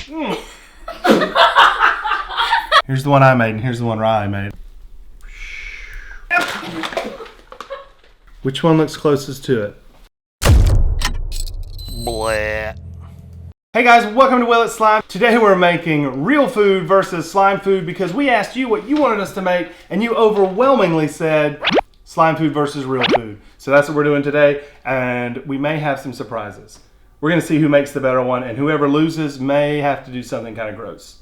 Here's the one I made, and here's the one Riley made. Which one looks closest to it? Bleh. Hey guys, welcome to Will It Slime. Today we're making real food versus slime food because we asked you what you wanted us to make, and you overwhelmingly said slime food versus real food. So that's what we're doing today, and we may have some surprises. We're gonna see who makes the better one, and whoever loses may have to do something kind of gross.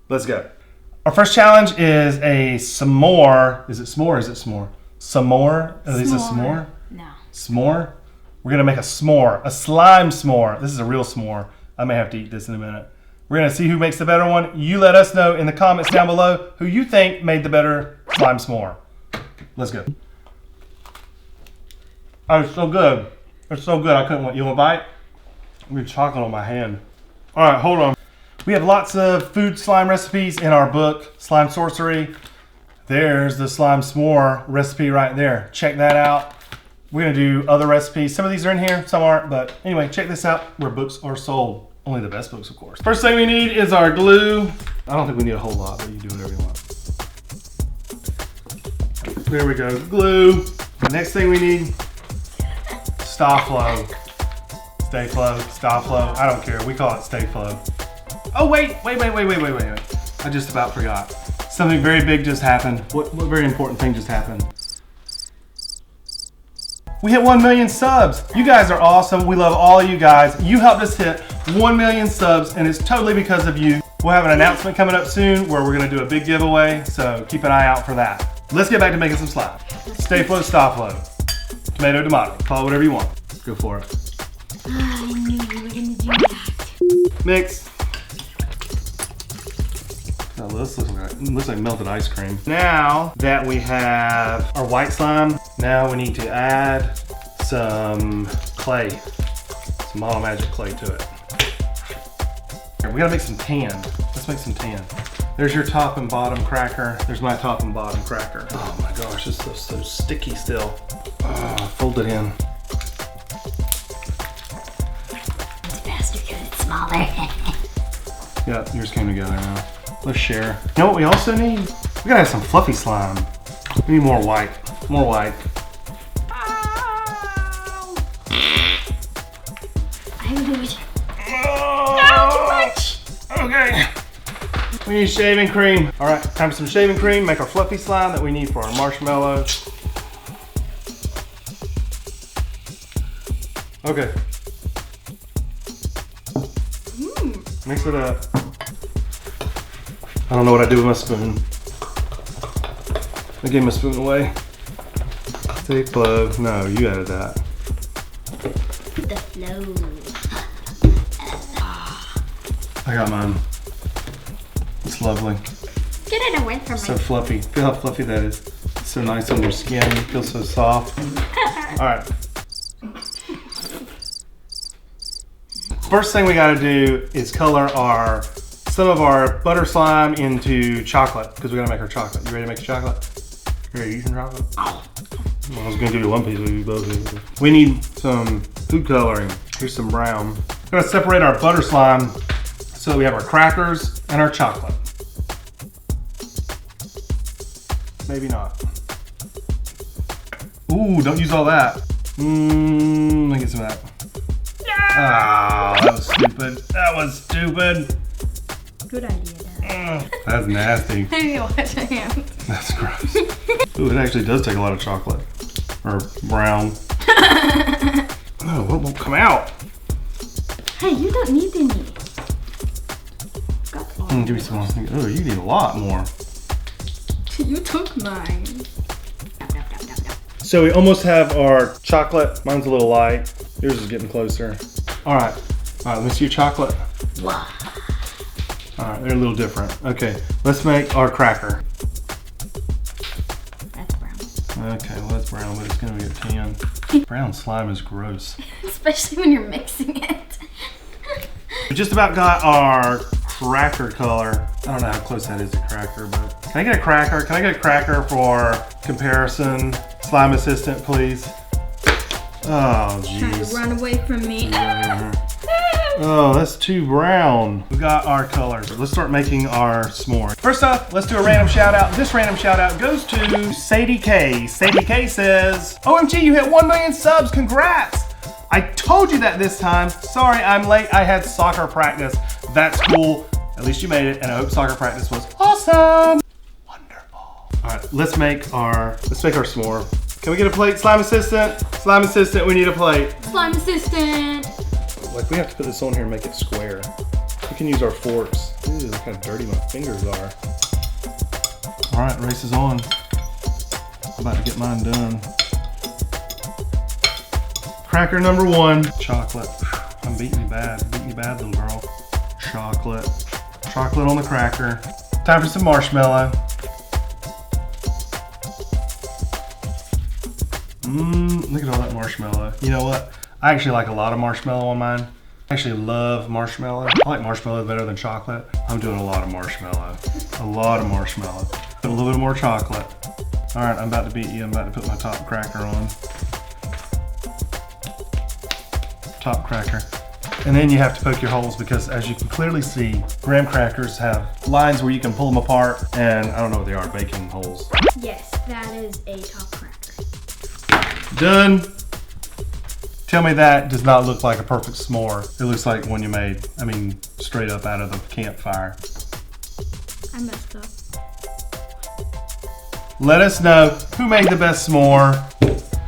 Let's go. Our first challenge is a s'more. Is it s'more or is it s'more? S'more? Is it s'more? No. S'more? We're gonna make a s'more, a slime s'more. This is a real s'more. I may have to eat this in a minute. We're gonna see who makes the better one. You let us know in the comments down below who you think made the better slime s'more. Let's go. Oh, it's so good. It's so good. I couldn't want. You want a bite? I'm getting chocolate on my hand. All right, hold on. We have lots of food slime recipes in our book, Slime Sorcery. There's the slime s'more recipe right there. Check that out. We're gonna do other recipes. Some of these are in here, some aren't, but anyway, check this out where books are sold. Only the best books, of course. First thing we need is our glue. I don't think we need a whole lot, but you do whatever you want. There we go, glue. The next thing we need, stop flow. Stay flow, stop flow. I don't care, we call it stay flow. Oh wait. I just about forgot. Something very big just happened. What very important thing just happened? We hit 1 million subs. You guys are awesome. We love all of you guys. You helped us hit 1 million subs, and it's totally because of you. We'll have an announcement coming up soon where we're gonna do a big giveaway, so keep an eye out for that. Let's get back to making some slime. Stay flow, stop flow. Tomato, call it whatever you want. Go for it. I knew you were gonna do that. Mix. Oh, this looks like melted ice cream. Now that we have our white slime, now we need to add some clay, some Model Magic clay to it. Here, we gotta make some tan. Let's make some tan. There's your top and bottom cracker. There's my top and bottom cracker. Oh my gosh, this is so sticky still. Fold it in. It's faster because it's smaller. Yeah, yours came together now. Let's share. You know what we also need? We gotta have some fluffy slime. We need more white. More white. Ow. I lose. Oh, No, too much. Okay. We need shaving cream. All right, time for some shaving cream. Make our fluffy slime that we need for our marshmallow. Okay. Mix it up. I don't know what I do with my spoon. I gave my spoon away. Stay flow. No, you added that. The flow. I got mine. It's lovely. Get it away from So me. fluffy. Feel how fluffy that is. It's so nice on your skin. It feels so soft. All right. First thing we gotta do is color some of our butter slime into chocolate because we're gonna make our chocolate. You ready to make your chocolate? You ready to eat some chocolate? Well, I was gonna give you one piece, but you both eat. We need some food coloring. Here's some brown. We're gonna separate our butter slime so that we have our crackers and our chocolate. Maybe not. Ooh, don't use all that. Let me get some of that. Ah, that was stupid. That was stupid. Good idea, Dad. That's nasty. Maybe wash your hands. That's gross. Ooh, it actually does take a lot of chocolate. Or brown. Oh, what won't come out? Hey, you don't need any. Got all. Give me some more. Oh, you need a lot more. You took mine. So we almost have our chocolate. Mine's a little light. Yours is getting closer. All right, let me see your chocolate. Wow. All right, they're a little different. Okay, let's make our cracker. That's brown. Okay, well that's brown, but it's gonna be a tan. Brown slime is gross. Especially when you're mixing it. We just about got our cracker color. I don't know how close that is to cracker, but can I get a cracker? Can I get a cracker for comparison? Slime assistant, please. Oh, jeez. Trying to run away from me. Oh, that's too brown. We got our colors. Let's start making our s'more. First up, let's do a random shout out. This random shout out goes to Sadie K. Sadie K says, OMG, you hit 1 million subs, congrats. I told you that this time. Sorry, I'm late. I had soccer practice. That's cool. At least you made it, and I hope soccer practice was awesome. Wonderful. All right, let's make our s'more. Can we get a plate, slime assistant? Slime assistant, we need a plate. Slime assistant. Like, we have to put this on here and make it square. We can use our forks. Ooh, look how dirty my fingers are. All right, race is on. I'm about to get mine done. Cracker number 1, chocolate. I'm beating you bad, little girl. Chocolate. Chocolate on the cracker. Time for some marshmallow. Look at all that marshmallow. You know what? I actually like a lot of marshmallow on mine. I actually love marshmallow. I like marshmallow better than chocolate. I'm doing a lot of marshmallow. A lot of marshmallow. Put a little bit more chocolate. All right, I'm about to beat you. I'm about to put my top cracker on. Top cracker. And then you have to poke your holes because, as you can clearly see, graham crackers have lines where you can pull them apart, and I don't know what they are, baking holes. Yes, that is a top cracker. Done. Tell me that does not look like a perfect s'more. It looks like one you made, straight up out of the campfire. I messed up. Let us know who made the best s'more,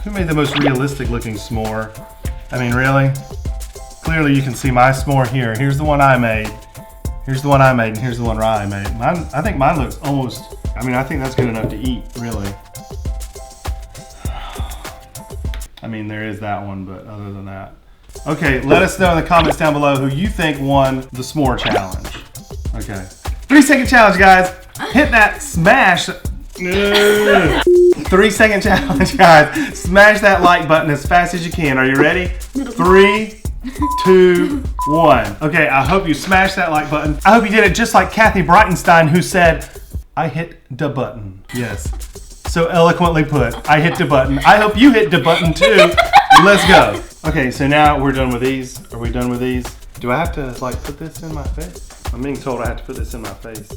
who made the most realistic looking s'more. Really? Clearly you can see my s'more here. Here's the one I made. Here's the one I made, and here's the one Ryan made. I think mine looks almost, I think that's good enough to eat, really. There is that one, but other than that. Okay, let us know in the comments down below who you think won the s'more challenge. Okay. 3-second challenge, guys. Hit that smash. 3-second challenge, guys. Smash that like button as fast as you can. Are you ready? 3, 2, 1. Okay, I hope you smashed that like button. I hope you did it just like Kathy Breitenstein, who said, I hit the button. Yes. So eloquently put, I hit the button. I hope you hit the button too. Let's go. Okay, so now we're done with these. Are we done with these? Do I have to put this in my face? I'm being told I have to put this in my face.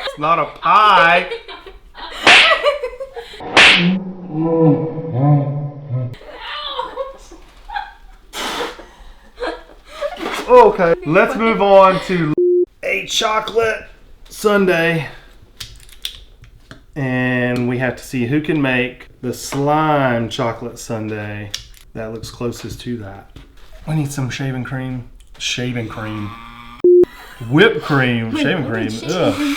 It's not a pie. Okay, let's move on to a chocolate sundae. And we have to see who can make the slime chocolate sundae that looks closest to that. We need some shaving cream. Shaving cream. Whipped cream. Shaving cream. Ugh.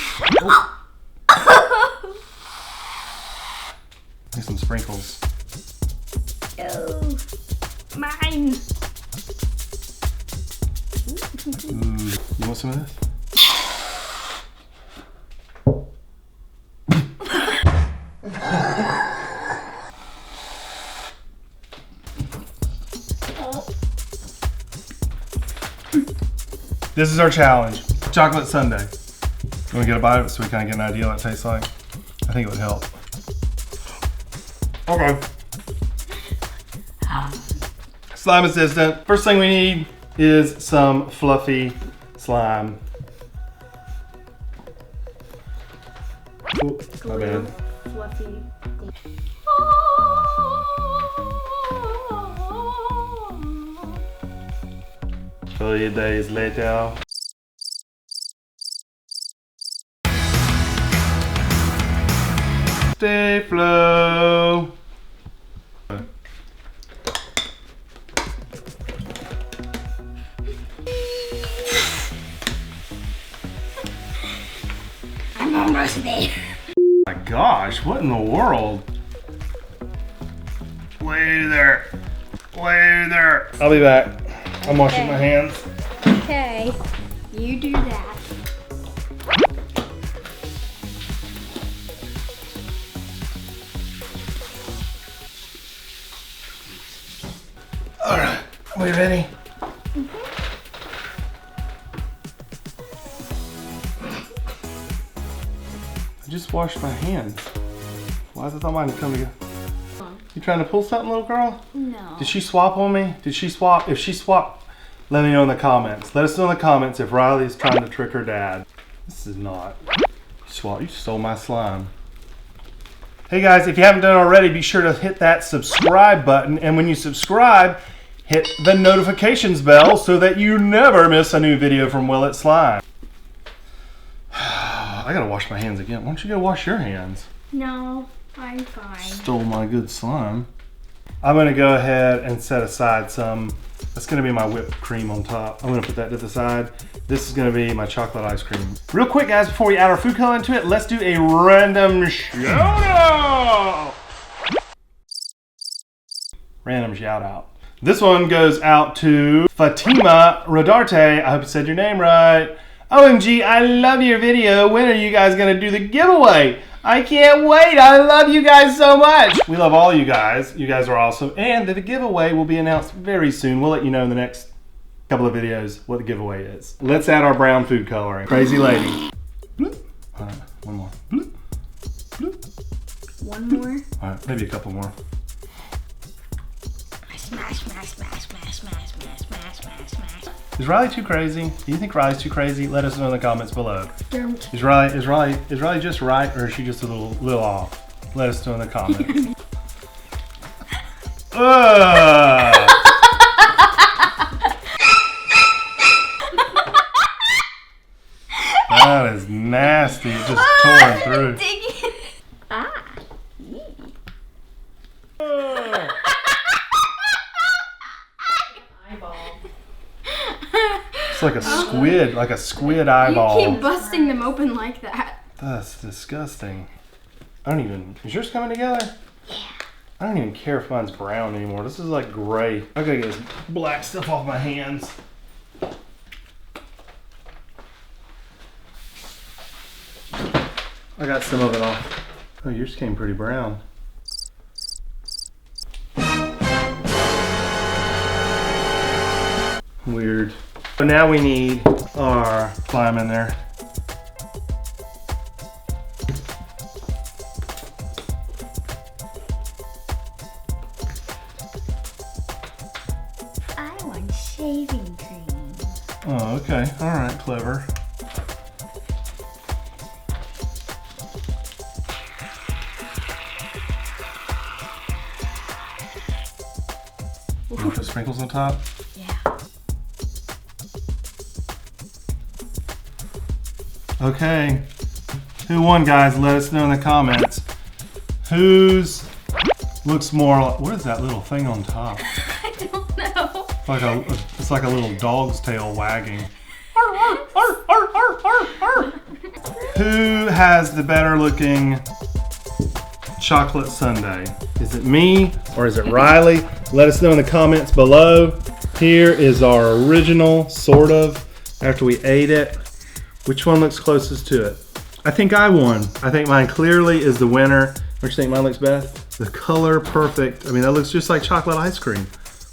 Need some sprinkles. Oh, mine. Ooh, you want some of this? This is our challenge. Chocolate sundae. You want to get a bite of it so we kind of get an idea what it tastes like? I think it would help. Okay. Slime assistant. First thing we need is some fluffy slime. Ooh, my bad. Fluffy. 3 days later. Stay flow. I'm almost there. My gosh, what in the world? Lay there. Lay there. I'll be back. I'm washing my hands. Okay, you do that. All right, are we ready? I just washed my hands. Why is it on mine come together? You trying to pull something, little girl? No. Did she swap on me? Did she swap? If she swapped, let me know in the comments. Let us know in the comments if Riley's trying to trick her dad. This is not. You stole my slime. Hey guys, if you haven't done it already, be sure to hit that subscribe button. And when you subscribe, hit the notifications bell so that you never miss a new video from Will It Slime. I gotta wash my hands again. Why don't you go wash your hands? No, I'm fine. Stole my good slime. I'm gonna go ahead and set aside some. That's gonna be my whipped cream on top. I'm gonna put that to the side. This is gonna be my chocolate ice cream. Real quick guys, before we add our food color into it, let's do a random shout out. Random shout out. This one goes out to Fatima Rodarte. I hope you said your name right. OMG, I love your video. When are you guys gonna do the giveaway? I can't wait. I love you guys so much. We love all you guys. You guys are awesome. And the giveaway will be announced very soon. We'll let you know in the next couple of videos what the giveaway is. Let's add our brown food coloring. Crazy lady. All right, one more. One more? All right, maybe a couple more. Smash, smash, smash, smash, smash, smash, smash, smash, smash. Is Riley too crazy? Do you think Riley's too crazy? Let us know in the comments below. Don't. Is Riley just right, or is she just a little off? Let us know in the comments. That is nasty. It just tore through. Ah. It's like a squid eyeball. You keep busting them open like that. That's disgusting. Is yours coming together? Yeah. I don't even care if mine's brown anymore. This is like gray. I gotta get this black stuff off my hands. I got some of it off. Oh, yours came pretty brown. Weird. So now we need our slime in there. I want shaving cream. Oh, okay. All right, clever. You want to put sprinkles on top? Yeah. Okay. Who won, guys? Let us know in the comments. Whose looks more like... What is that little thing on top? I don't know. It's like a little dog's tail wagging. Who has the better looking chocolate sundae? Is it me or is it Riley? Let us know in the comments below. Here is our original, sort of, after we ate it. Which one looks closest to it? I think I won. I think mine clearly is the winner. Which do you think mine looks best? The color, perfect. I mean, that looks just like chocolate ice cream.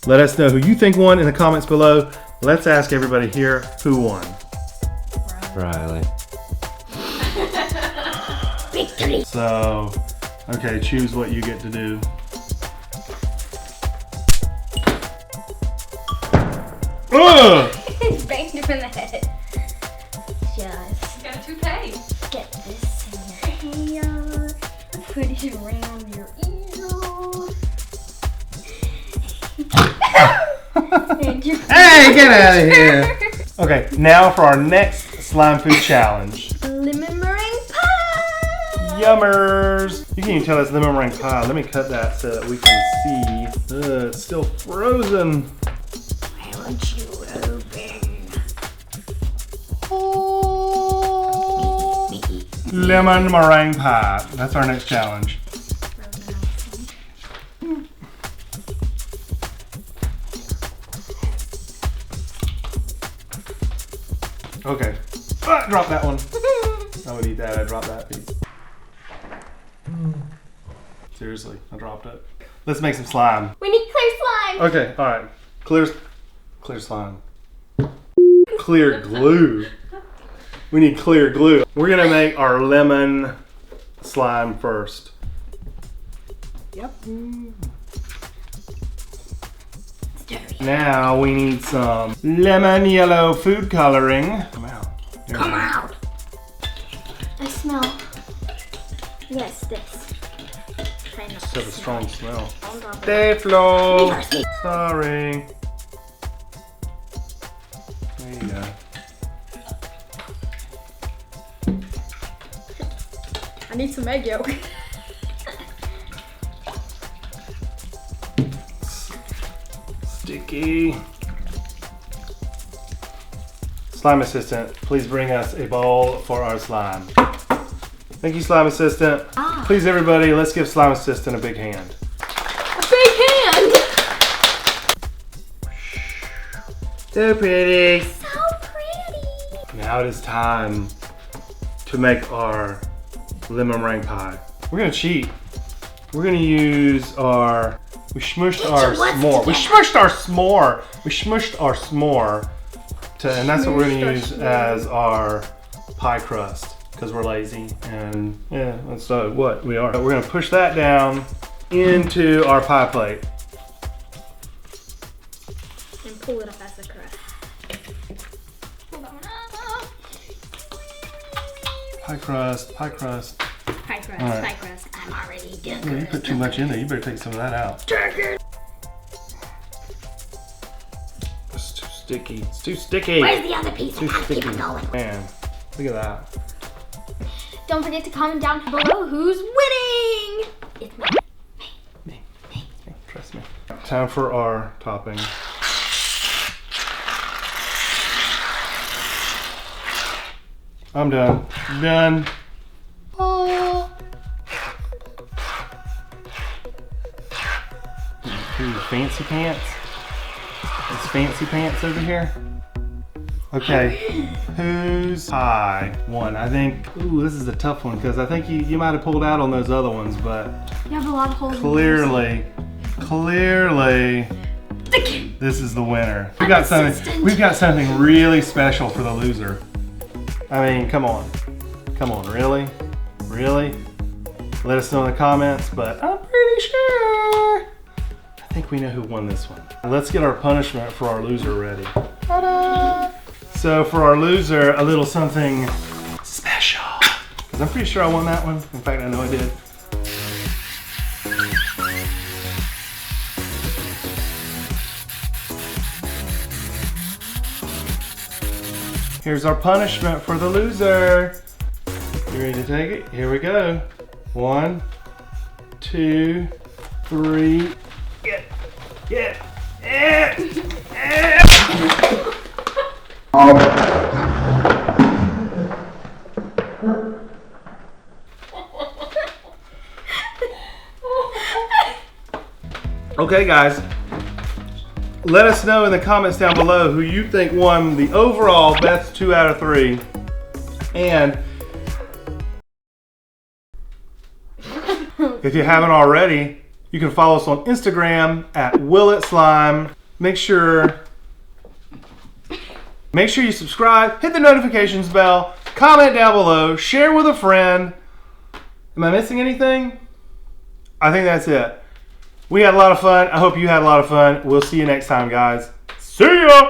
Let us know who you think won in the comments below. Let's ask everybody here who won. Riley. Victory. So, okay, choose what you get to do. Ugh! Banged him in the head. Just Got a toupee. get this in your hair. Put it around your ears. And your Hey, get out of here! Okay, now for our next slime food challenge. lemon meringue pie. Yummers! You can even tell that's lemon meringue pie. Let me cut that so that we can see. Ugh, it's still frozen. I want you open. Lemon meringue pie. That's our next challenge. Okay. Ah, drop that one. I would eat that. I dropped that piece. Seriously, I dropped it. Let's make some slime. We need clear slime. Okay, all right. Clear slime. Clear glue. We need clear glue. We're gonna make our lemon slime first. Yep. Now we need some lemon yellow food coloring. Come out. Come out. I smell. Yes, this. Try not Such to a strong smell. Hold on. Stay Flo. Sorry. There you go. I need some egg yolk. Sticky. Slime assistant, please bring us a bowl for our slime. Thank you, slime assistant. Please, everybody, let's give slime assistant a big hand. A big hand! So pretty. So pretty. Now it is time to make our lemon meringue pie. We're gonna cheat. We're gonna use our, we smushed our s'more. We smushed our s'more. We smushed our s'more. And that's what we're gonna use as our pie crust because we're lazy and yeah, that's what we are. We're gonna push that down into our pie plate. And pull it up as the crust. Hold on. Pie crust, pie crust. Pie crust, All right. pie crust. I'm already done. Yeah, you put too much in there. You better take some of that out. It's too sticky. It's too sticky. Where's the other piece? Too Keep sticky. it going. Man, look at that. Don't forget to comment down below who's winning. It's me. Me. Trust me. Time for our topping. I'm done. Done. Ooh, fancy pants. It's fancy pants over here. Okay, who's pie won? I think, ooh, this is a tough one because I think you might have pulled out on those other ones, but You have a lot of holes. clearly, this is the winner. We've got something really special for the loser. I mean, come on, really? Let us know in the comments, but I'm pretty sure. I think we know who won this one. Let's get our punishment for our loser ready. Ta-da! So for our loser, a little something special. Because I'm pretty sure I won that one. In fact, I know I did. Here's our punishment for the loser. You ready to take it? Here we go. 1, 2, 3. Get. Okay, guys. Let us know in the comments down below who you think won the overall best 2 out of 3. And if you haven't already, you can follow us on Instagram at WillItSlime. Make sure you subscribe, hit the notifications bell, comment down below, share with a friend. Am I missing anything? I think that's it. We had a lot of fun. I hope you had a lot of fun. We'll see you next time, guys. See ya!